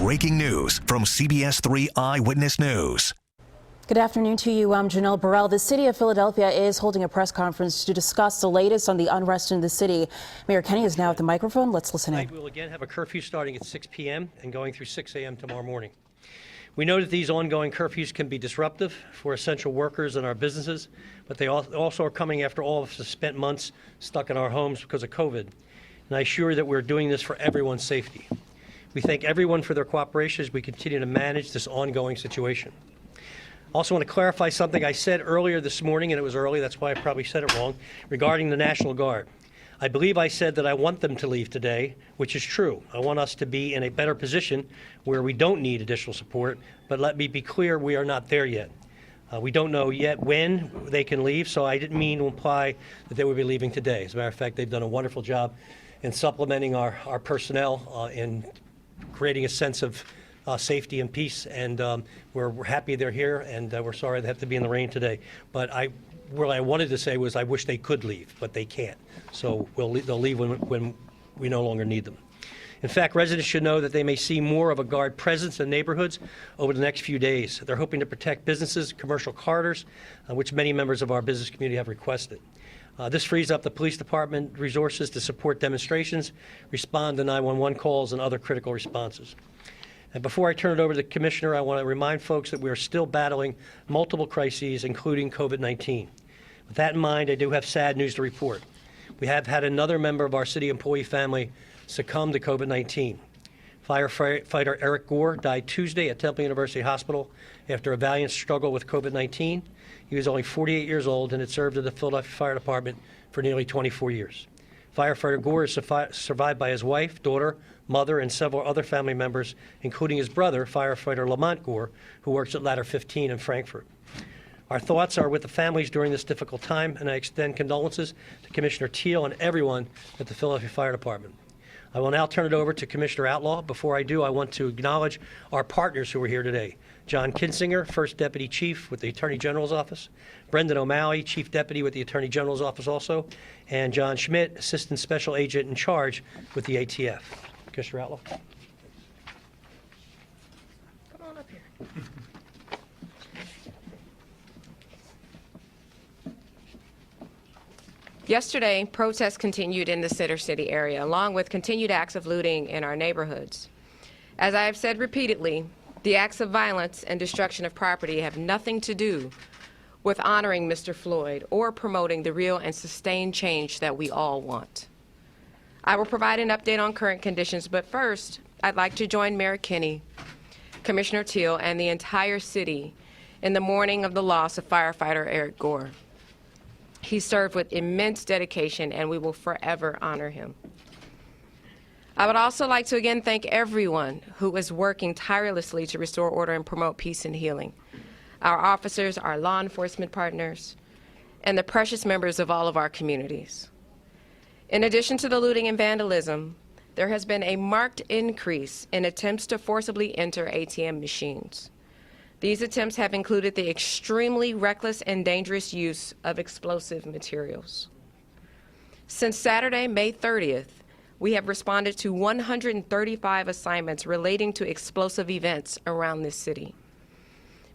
breaking news from CBS 3 Eyewitness News. Good afternoon to you. I'm Janelle Burrell. The city of Philadelphia is holding a press conference to discuss the latest on the unrest in the city. Mayor Kenney is now at the microphone. Let's listen in. We'll again have a curfew starting at 6 p.m. and going through 6 a.m. tomorrow morning. We know that these ongoing curfews can be disruptive for essential workers and our businesses, but they also are coming after all of us spent months stuck in our homes because of COVID. And I assure you that we're doing this for everyone's safety. We thank everyone for their cooperation as we continue to manage this ongoing situation. I also want to clarify something I said earlier this morning, and it was early, that's why I probably said it wrong, regarding the National Guard. I believe I said that I want them to leave today, which is true. I want us to be in a better position where we don't need additional support, but let me be clear, we are not there yet. We don't know yet when they can leave, so I didn't mean to imply that they would be leaving today. As a matter of fact, they've done a wonderful job in supplementing our personnel in creating a sense of safety and peace, and we're happy they're here, and we're sorry they have to be in the rain today. But what I wanted to say was I wish they could leave, but they can't. So they'll leave when we no longer need them. In fact, residents should know that they may see more of a guard presence in neighborhoods over the next few days. They're hoping to protect businesses, commercial corridors, which many members of our business community have requested. This frees up the police department resources to support demonstrations, respond to 911 calls, and other critical responses. And before I turn it over to the Commissioner, I want to remind folks that we are still battling multiple crises, including COVID-19. With that in mind, I do have sad news to report. We have had another member of our city employee family succumb to COVID-19. Firefighter Eric Gore died Tuesday at Temple University Hospital after a valiant struggle with COVID-19. He was only 48 years old and had served in the Philadelphia Fire Department for nearly 24 years. Firefighter Gore is survived by his wife, daughter, mother, and several other family members, including his brother, firefighter Lamont Gore, who works at Ladder 15 in Frankfurt. Our thoughts are with the families during this difficult time, and I extend condolences to Commissioner Teal and everyone at the Philadelphia Fire Department. I will now turn it over to Commissioner Outlaw. Before I do, I want to acknowledge our partners who are here today. John Kinsinger, First Deputy Chief with the Attorney General's Office, Brendan O'Malley, Chief Deputy with the Attorney General's Office also, and John Schmidt, Assistant Special Agent in charge with the ATF. Commissioner Outlaw. Come on up here. Yesterday, protests continued in the Center City area, along with continued acts of looting in our neighborhoods. As I have said repeatedly, the acts of violence and destruction of property have nothing to do with honoring Mr. Floyd or promoting the real and sustained change that we all want. I will provide an update on current conditions, but first, I'd like to join Mayor Kenney, Commissioner Teal, and the entire city in the mourning of the loss of firefighter Eric Gore. He served with immense dedication, and we will forever honor him. I would also like to again thank everyone who is working tirelessly to restore order and promote peace and healing. Our officers, our law enforcement partners, and the precious members of all of our communities. In addition to the looting and vandalism, there has been a marked increase in attempts to forcibly enter ATM machines. These attempts have included the extremely reckless and dangerous use of explosive materials. Since Saturday, May 30th, we have responded to 135 assignments relating to explosive events around this city.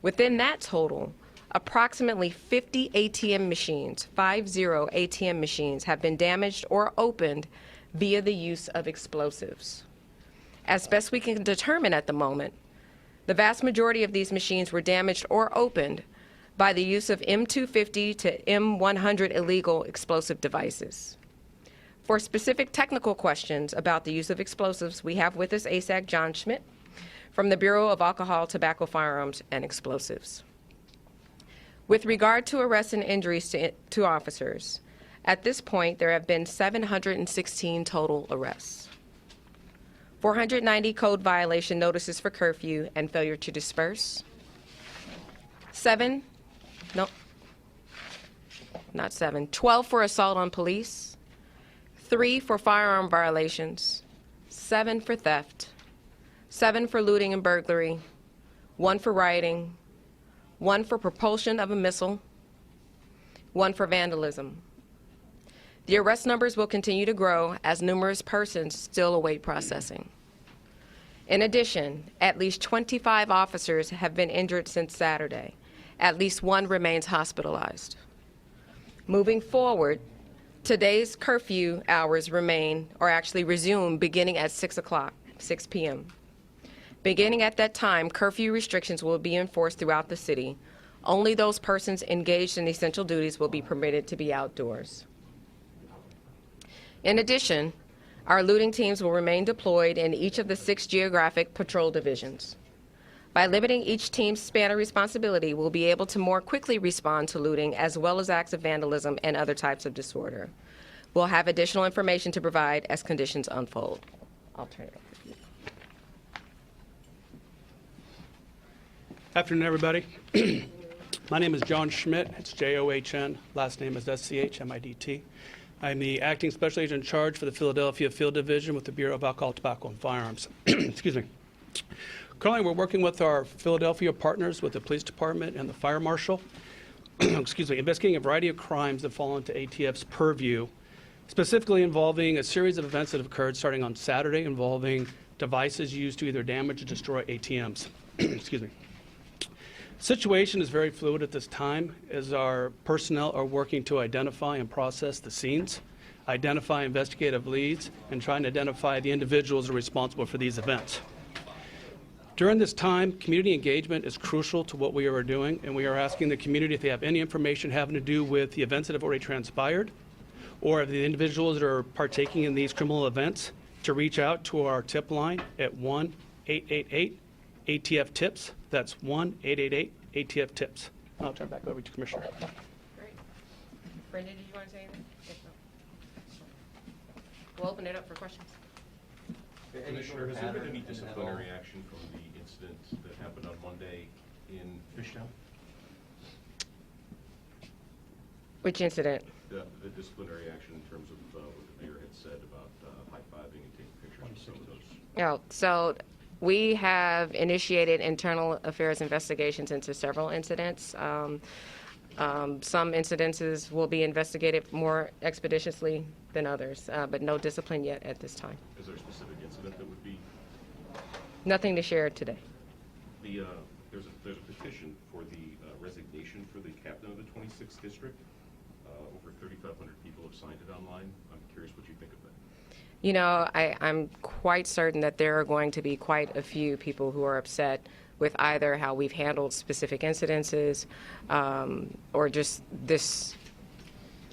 Within that total, approximately 50 ATM machines, 50 ATM machines, have been damaged or opened via the use of explosives. As best we can determine at the moment, the vast majority of these machines were damaged or opened by the use of M250 to M100 illegal explosive devices. For specific technical questions about the use of explosives, we have with us ASAC John Schmidt from the Bureau of Alcohol, Tobacco, Firearms, and Explosives. With regard to arrests and injuries to officers, at this point there have been 716 total arrests. 490 code violation notices for curfew and failure to disperse. 12 for assault on police, 3 for firearm violations, 7 for theft, 7 for looting and burglary, 1 for rioting, 1 for propulsion of a missile, 1 for vandalism. The arrest numbers will continue to grow as numerous persons still await processing. In addition, at least 25 officers have been injured since Saturday. At least one remains hospitalized. Moving forward, today's curfew hours resume beginning at 6 p.m. Beginning at that time, curfew restrictions will be enforced throughout the city. Only those persons engaged in essential duties will be permitted to be outdoors. In addition, our looting teams will remain deployed in each of the 6 geographic patrol divisions. By limiting each team's span of responsibility, we'll be able to more quickly respond to looting as well as acts of vandalism and other types of disorder. We'll have additional information to provide as conditions unfold. I'll turn it over. Afternoon, everybody. My name is John Schmidt. It's John. Last name is Schmidt. I'm the acting special agent in charge for the Philadelphia Field Division with the Bureau of Alcohol, Tobacco, and Firearms. Excuse me. Currently, we're working with our Philadelphia partners with the police department and the fire marshal, excuse me, investigating a variety of crimes that fall into ATF's purview, specifically involving a series of events that have occurred starting on Saturday involving devices used to either damage or destroy ATMs. Excuse me. Situation is very fluid at this time as our personnel are working to identify and process the scenes, identify investigative leads, and trying to identify the individuals who are responsible for these events. During this time, community engagement is crucial to what we are doing, and we are asking the community if they have any information having to do with the events that have already transpired, or if the individuals that are partaking in these criminal events, to reach out to our tip line at 1-888-ATF-TIPS. That's 1-888-ATF-TIPS. I'll turn it back over to Commissioner. Great. Brenda, did you want to say anything? Yes, no. We'll open it up for questions. Commissioner, has there been any disciplinary action from the incident that happened on Monday in Fishtown? Which incident? The disciplinary action in terms of what the mayor had said about high-fiving and taking pictures of some of those. Oh, so we have initiated internal affairs investigations into several incidents. Some incidences will be investigated more expeditiously than others, but no discipline yet at this time. Is there a specific incident that would be? Nothing to share today. There's a petition for the resignation for the captain of the 26th district. Over 3,500 people have signed it online. I'm curious what you think of that. You know, I'm quite certain that there are going to be quite a few people who are upset with either how we've handled specific incidences or just this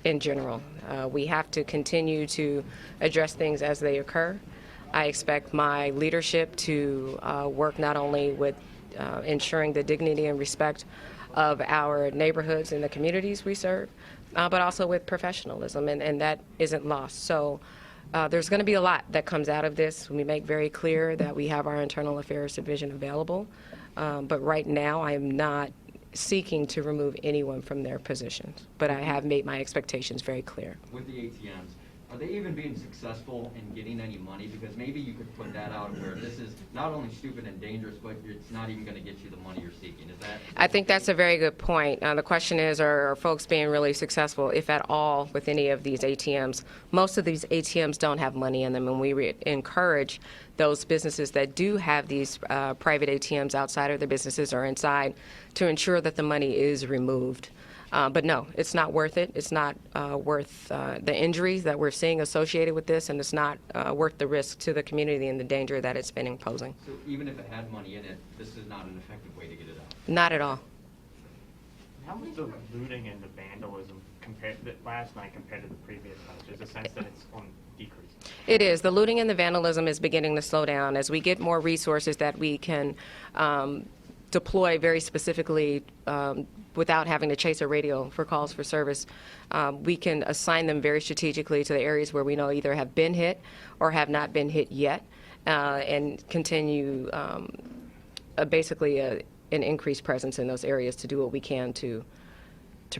in general. We have to continue to address things as they occur. I expect my leadership to work not only with ensuring the dignity and respect of our neighborhoods and the communities we serve, but also with professionalism, and that isn't lost. So there's going to be a lot that comes out of this. We make very clear that we have our internal affairs division available, but right now I am not seeking to remove anyone from their positions, but I have made my expectations very clear. With the ATMs, are they even being successful in getting any money? Because maybe you could put that out where this is not only stupid and dangerous, but it's not even going to get you the money you're seeking. Is that? I think that's a very good point. The question is, are folks being really successful, if at all, with any of these ATMs? Most of these ATMs don't have money in them, and we encourage those businesses that do have these private ATMs outside of their businesses or inside to ensure that the money is removed. But no, it's not worth it. It's not worth the injuries that we're seeing associated with this, and it's not worth the risk to the community and the danger that it's been imposing. So even if it had money in it, this is not an effective way to get it out? Not at all. How was the looting and the vandalism last night compared to the previous night? There's a sense that it's on decrease. It is. The looting and the vandalism is beginning to slow down as we get more resources that we can deploy very specifically without having to chase a radio for calls for service. We can assign them very strategically to the areas where we know either have been hit or have not been hit yet, and continue basically an increased presence in those areas to do what we can to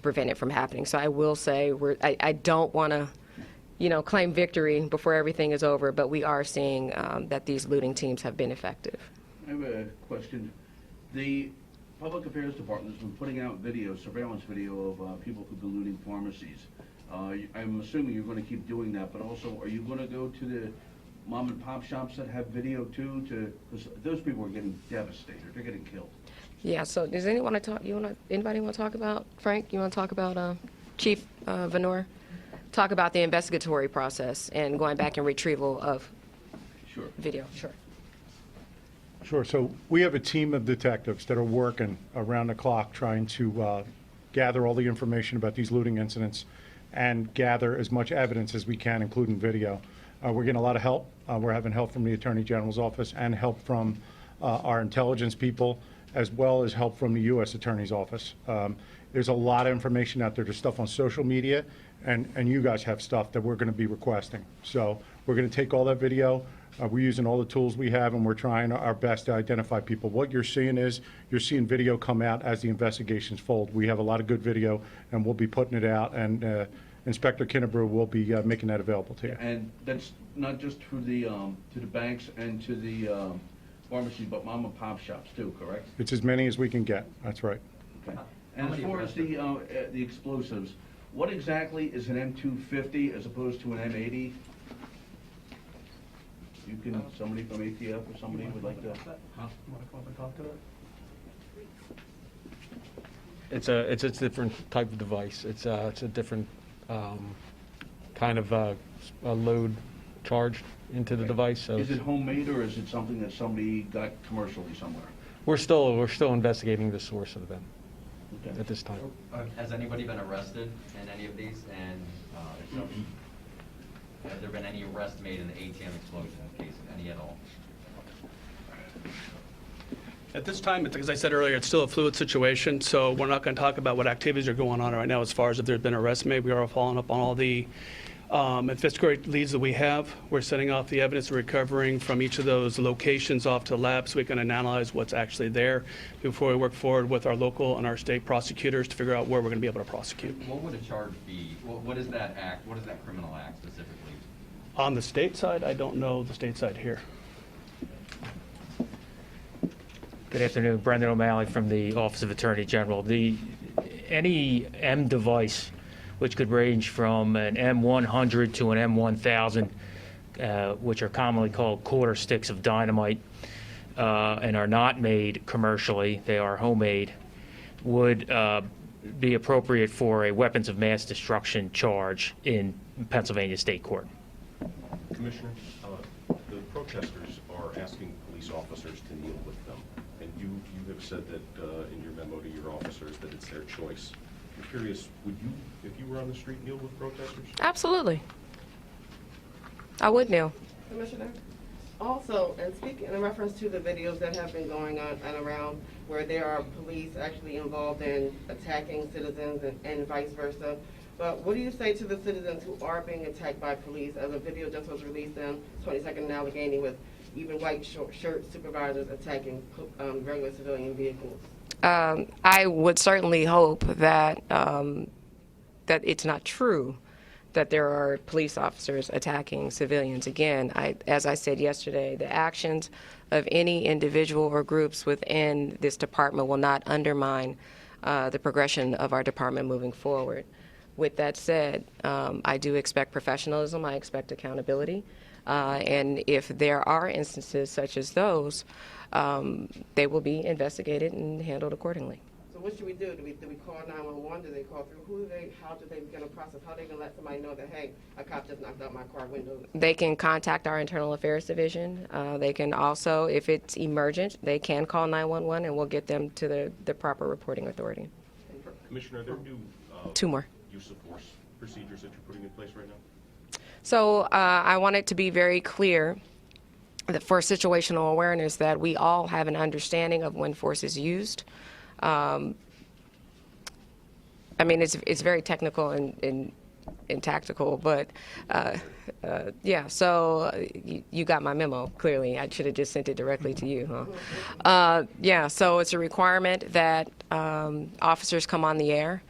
prevent it from happening. So I will say I don't want to claim victory before everything is over, but we are seeing that these looting teams have been effective. I have a question. The Public Affairs Department has been putting out surveillance video of people who've been looting pharmacies. I'm assuming you're going to keep doing that, but also are you going to go to the mom and pop shops that have video too, because those people are getting devastated, they're getting killed. Yeah, so does anyone want to talk, anybody want to talk about, Frank, you want to talk about Chief Venor? Talk about the investigatory process and going back and retrieval of Sure. video. Sure. Sure. So we have a team of detectives that are working around the clock trying to gather all the information about these looting incidents and gather as much evidence as we can, including video. We're getting a lot of help. We're having help from the Attorney General's office and help from our intelligence people, as well as help from the U.S. Attorney's office. There's a lot of information out there. There's stuff on social media, and you guys have stuff that we're going to be requesting. So we're going to take all that video. We're using all the tools we have, and we're trying our best to identify people. What you're seeing is you're seeing video come out as the investigations fold. We have a lot of good video, and we'll be putting it out, and Inspector Kinnebrew will be making that available to you. And that's not just to the banks and to the pharmacies, but mom and pop shops too, correct? It's as many as we can get. That's right. Okay. And as far as the explosives, what exactly is an M250 as opposed to an M80? You can, somebody from ATF or somebody would like to. Want to come up and talk to that? It's a different type of device. It's a different kind of a load charged into the device. So Is it homemade or is it something that somebody got commercially somewhere? we're still investigating the source of them Okay. at this time. Has anybody been arrested in any of these? And if so, have there been any arrests made in the ATM explosion case, any at all? At this time, as I said earlier, it's still a fluid situation, so we're not going to talk about what activities are going on right now as far as if there's been arrests made. We are following up on all the investigatory leads that we have. We're setting off the evidence we're recovering from each of those locations off to the lab so we can analyze what's actually there before we work forward with our local and our state prosecutors to figure out where we're going to be able to prosecute. What would a charge be? What is that act? What is that criminal act specifically? On the state side, I don't know the state side here. Good afternoon, Brendan O'Malley from the Office of Attorney General. Any M device, which could range from an M100 to an M1000, which are commonly called quarter sticks of dynamite, and are not made commercially, they are homemade, would be appropriate for a weapons of mass destruction charge in Pennsylvania State Court. Commissioner, the protesters are asking police officers to kneel with them, and you have said that in your memo to your officers that it's their choice. I'm curious, would you, if you were on the street, kneel with protesters? Absolutely. I would kneel. Commissioner, also, and speaking in reference to the videos that have been going on and around where there are police actually involved in attacking citizens and vice versa, but what do you say to the citizens who are being attacked by police, as a video just was released in 22nd and Allegheny with even white shirt supervisors attacking regular civilian vehicles? I would certainly hope that that it's not true that there are police officers attacking civilians. Again, as I said yesterday, the actions of any individual or groups within this department will not undermine the progression of our department moving forward. With that said, I do expect professionalism, I expect accountability, and if there are instances such as those, they will be investigated and handled accordingly. So what should we do? Do we call 911? Do they call through? How do they begin a process? How are they going to let somebody know that, hey, a cop just knocked out my car window? They can contact our Internal Affairs Division. They can also, if it's emergent, they can call 911 and we'll get them to the proper reporting authority. Commissioner, are there new Two more. use of force procedures that you're putting in place right now? So I want it to be very clear that for situational awareness that we all have an understanding of when force is used. I mean, it's very technical and tactical, but yeah, so you got my memo, clearly. I should have just sent it directly to you, huh? Yeah, so it's a requirement that officers come on the air,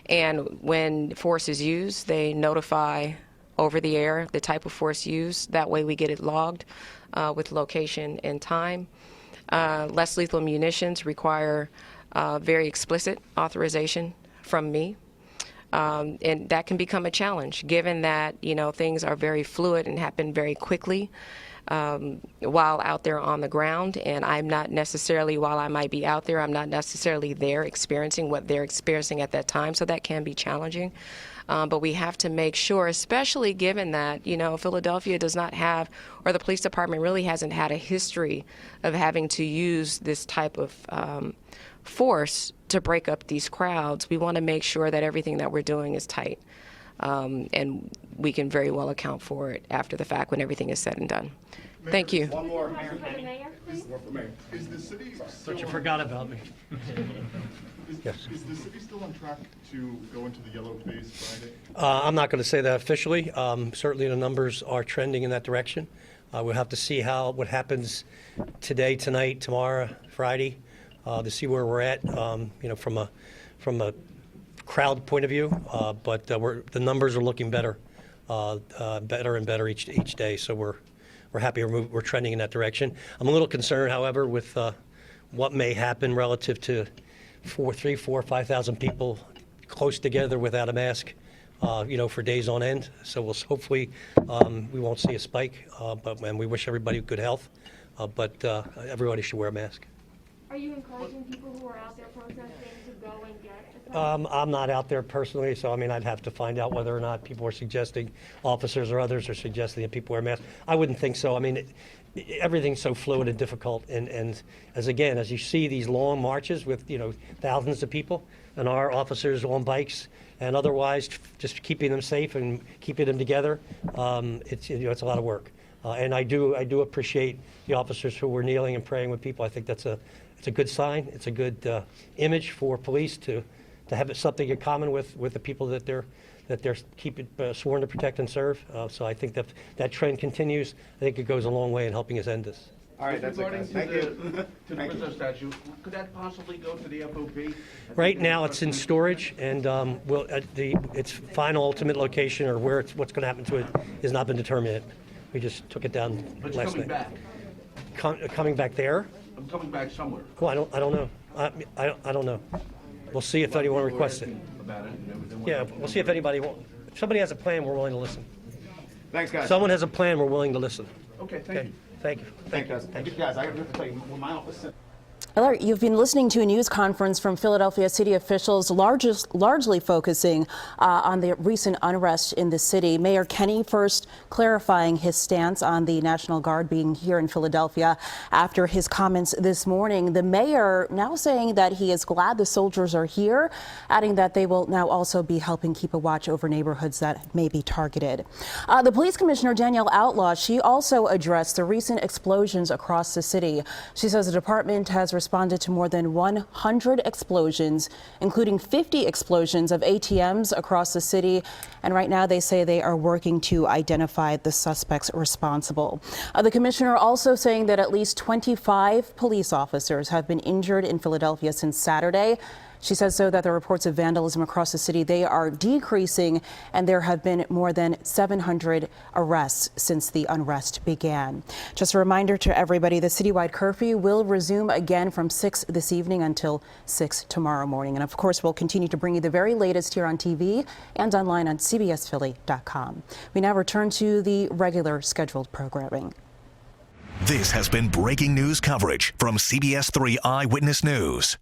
and when force is used, they notify over the air the type of force used. That way we get it logged with location and time. Less lethal munitions require very explicit authorization from me. And that can become a challenge, given that, things are very fluid and happen very quickly while out there on the ground. And I'm not necessarily, while I might be out there, I'm not necessarily there experiencing what they're experiencing at that time. So that can be challenging. But we have to make sure, especially given that, Philadelphia does not have, or the police department really hasn't had a history of having to use this type of force to break up these crowds. We want to make sure that everything that we're doing is tight. And we can very well account for it after the fact when everything is said and done. Thank you. One more, Mayor. Is the city But you forgot about me. Yes. Is the city still on track to go into the yellow phase Friday? I'm not going to say that officially. Certainly the numbers are trending in that direction. We'll have to see what happens today, tonight, tomorrow, Friday, to see where we're at, from a crowd point of view. But the numbers are looking better and better each day. So we're happy we're trending in that direction. I'm a little concerned, however, with what may happen relative to 3,000, 4,000, 5,000 people close together without a mask, for days on end. So we'll hopefully we won't see a spike, and we wish everybody good health. But everybody should wear a mask. Are you encouraging people who are out there protesting to go and get a test? I'm not out there personally, so I'd have to find out whether or not people are suggesting, officers or others are suggesting that people wear masks. I wouldn't think so. Everything's so fluid and difficult, and as you see these long marches with thousands of people, and our officers on bikes and otherwise just keeping them safe and keeping them together, it's a lot of work. And I do appreciate the officers who were kneeling and praying with people. I think it's a good sign. It's a good image for police to have something in common with the people that they're keeping sworn to protect and serve. So I think that trend continues. I think it goes a long way in helping us end this. All right, that's regarding to the Rizzo statue, could that possibly go to the FOP? Right now, it's in storage, and its final ultimate location or what's going to happen to it has not been determined yet. We just took it down But last coming night. back? Coming back there? I'm coming back somewhere. Well, I don't know. I don't know. We'll see if anyone requests it. About it and everything. Yeah, we'll see if anybody wants. If somebody has a plan, we're willing to listen. Thanks, guys. Someone has a plan, we're willing to listen. Okay, thank you. Thank you. Thank you, guys. Thank you, guys. I have to tell you, when my office sent. Alert, you've been listening to a news conference from Philadelphia city officials largely focusing on the recent unrest in the city. Mayor Kenney first clarifying his stance on the National Guard being here in Philadelphia after his comments this morning. The mayor now saying that he is glad the soldiers are here, adding that they will now also be helping keep a watch over neighborhoods that may be targeted. The police commissioner, Danielle Outlaw, she also addressed the recent explosions across the city. She says the department has responded to more than 100 explosions, including 50 explosions of ATMs across the city. And right now they say they are working to identify the suspects responsible. The commissioner also saying that at least 25 police officers have been injured in Philadelphia since Saturday. She says, so that the reports of vandalism across the city, they are decreasing, and there have been more than 700 arrests since the unrest began. Just a reminder to everybody, the citywide curfew will resume again from 6 this evening until 6 tomorrow morning. And of course, we'll continue to bring you the very latest here on TV and online on cbsphilly.com. We now return to the regular scheduled programming. This has been breaking news coverage from CBS 3 Eyewitness News.